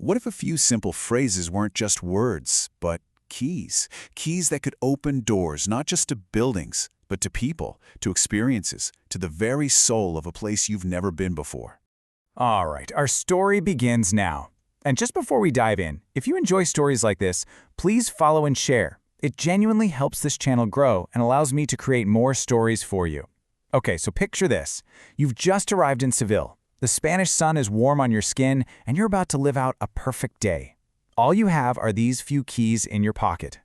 what if a few simple phrases weren't just words, but keys? Keys that could open doors, not just to buildings, but to people, to experiences, to the very soul of a place you've never been before. All right, our story begins now. And just before we dive in, if you enjoy stories like this, please follow and share. It genuinely helps this channel grow and allows me to create more stories for you. Okay, so picture this. You've just arrived in Seville. The Spanish sun is warm on your skin, and you're about to live out a perfect day. All you have are these few keys in your pocket.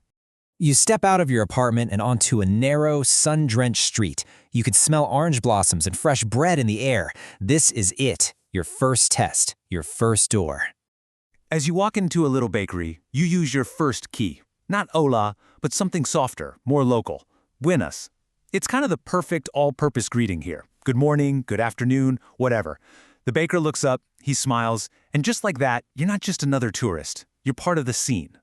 You step out of your apartment and onto a narrow, sun-drenched street. You could smell orange blossoms and fresh bread in the air. This is it, your first test, your first door. As you walk into a little bakery, you use your first key. Not hola, but something softer, more local. Buenos. It's kind of the perfect all-purpose greeting here. Good morning, good afternoon, whatever. The baker looks up, he smiles, and just like that, you're not just another tourist. You're part of the scene.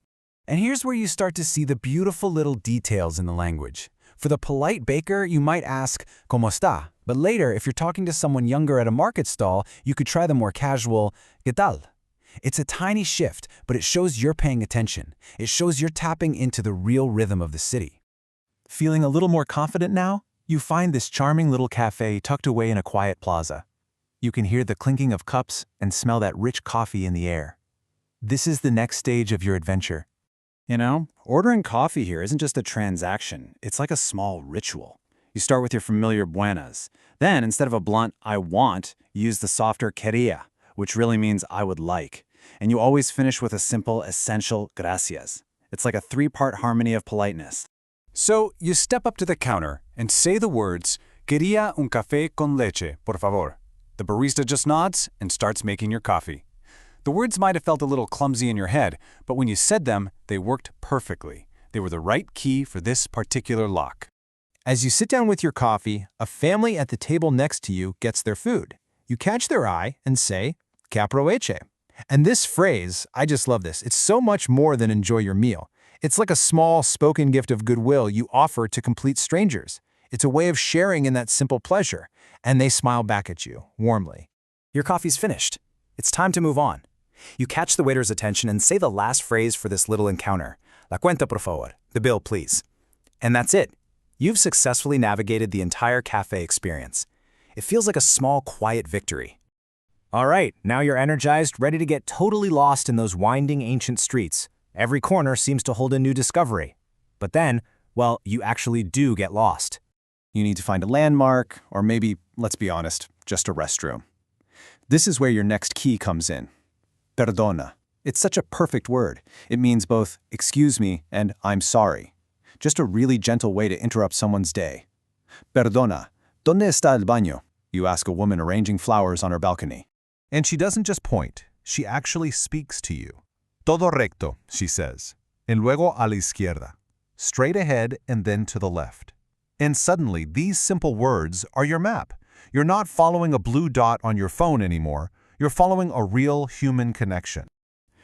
And here's where you start to see the beautiful little details in the language. For the polite baker, you might ask, ¿Cómo está? But later, if you're talking to someone younger at a market stall, you could try the more casual, ¿Qué tal? It's a tiny shift, but it shows you're paying attention. It shows you're tapping into the real rhythm of the city. Feeling a little more confident now? You find this charming little cafe tucked away in a quiet plaza. You can hear the clinking of cups and smell that rich coffee in the air. This is the next stage of your adventure. You know, ordering coffee here isn't just a transaction, it's like a small ritual. You start with your familiar buenas. Then, instead of a blunt I want, you use the softer quería, which really means I would like. And you always finish with a simple, essential gracias. It's like a three-part harmony of politeness. So you step up to the counter and say the words, Quería un café con leche, por favor. The barista just nods and starts making your coffee. The words might have felt a little clumsy in your head, but when you said them, they worked perfectly. They were the right key for this particular lock. As you sit down with your coffee, a family at the table next to you gets their food. You catch their eye and say, Que aproveche. And this phrase, I just love this. It's so much more than enjoy your meal. It's like a small spoken gift of goodwill you offer to complete strangers. It's a way of sharing in that simple pleasure, and they smile back at you, warmly. Your coffee's finished. It's time to move on. You catch the waiter's attention and say the last phrase for this little encounter. La cuenta, por favor. The bill, please. And that's it. You've successfully navigated the entire cafe experience. It feels like a small, quiet victory. All right, now you're energized, ready to get totally lost in those winding ancient streets. Every corner seems to hold a new discovery. But then, well, you actually do get lost. You need to find a landmark, or maybe, let's be honest, just a restroom. This is where your next key comes in. Perdona. It's such a perfect word. It means both excuse me and I'm sorry. Just a really gentle way to interrupt someone's day. Perdona, ¿dónde está el baño? You ask a woman arranging flowers on her balcony. And she doesn't just point, she actually speaks to you. Todo recto, she says. And luego a la izquierda. Straight ahead and then to the left. And suddenly, these simple words are your map. You're not following a blue dot on your phone anymore. You're following a real human connection.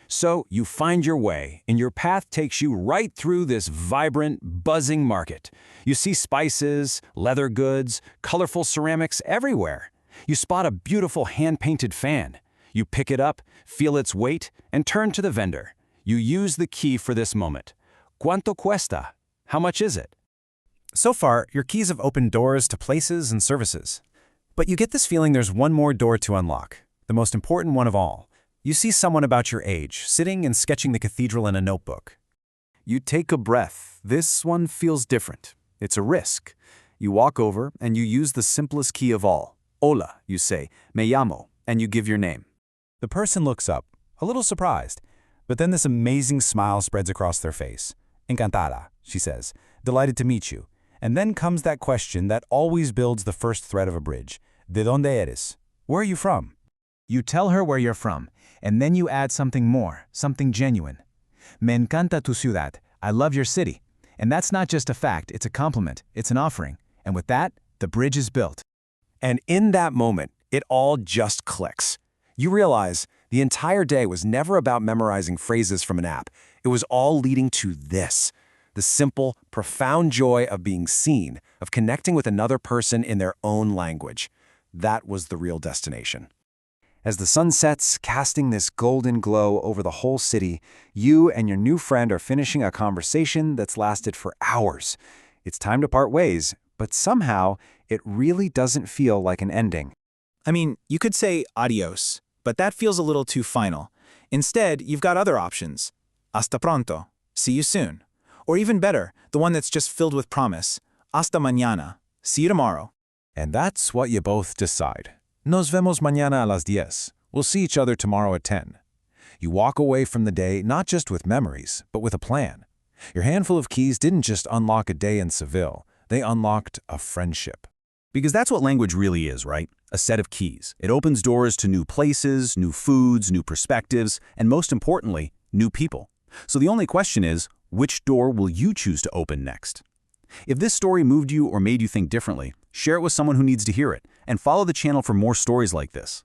So you find your way, and your path takes you right through this vibrant, buzzing market. You see spices, leather goods, colorful ceramics everywhere. You spot a beautiful hand-painted fan. You pick it up, feel its weight, and turn to the vendor. You use the key for this moment. ¿Cuánto cuesta? How much is it? So far, your keys have opened doors to places and services. But you get this feeling there's one more door to unlock, the most important one of all. You see someone about your age, sitting and sketching the cathedral in a notebook. You take a breath. This one feels different. It's a risk. You walk over and you use the simplest key of all. Hola, you say, me llamo, and you give your name. The person looks up, a little surprised, but then this amazing smile spreads across their face. Encantada, she says, delighted to meet you. And then comes that question that always builds the first thread of a bridge. ¿De dónde eres? Where are you from? You tell her where you're from, and then you add something more, something genuine. Me encanta tu ciudad. I love your city. And that's not just a fact, it's a compliment, it's an offering. And with that, the bridge is built. And in that moment, it all just clicks. You realize the entire day was never about memorizing phrases from an app. It was all leading to this. The simple, profound joy of being seen, of connecting with another person in their own language. That was the real destination. As the sun sets, casting this golden glow over the whole city, you and your new friend are finishing a conversation that's lasted for hours. It's time to part ways, but somehow it really doesn't feel like an ending. I mean, you could say adios, but that feels a little too final. Instead, you've got other options. Hasta pronto. See you soon. Or even better, the one that's just filled with promise. Hasta mañana. See you tomorrow. And that's what you both decide. Nos vemos mañana a las 10. We'll see each other tomorrow at 10. You walk away from the day not just with memories, but with a plan. Your handful of keys didn't just unlock a day in Seville. They unlocked a friendship. Because that's what language really is, right? A set of keys. It opens doors to new places, new foods, new perspectives, and most importantly, new people. So the only question is, which door will you choose to open next? If this story moved you or made you think differently, share it with someone who needs to hear it, and follow the channel for more stories like this.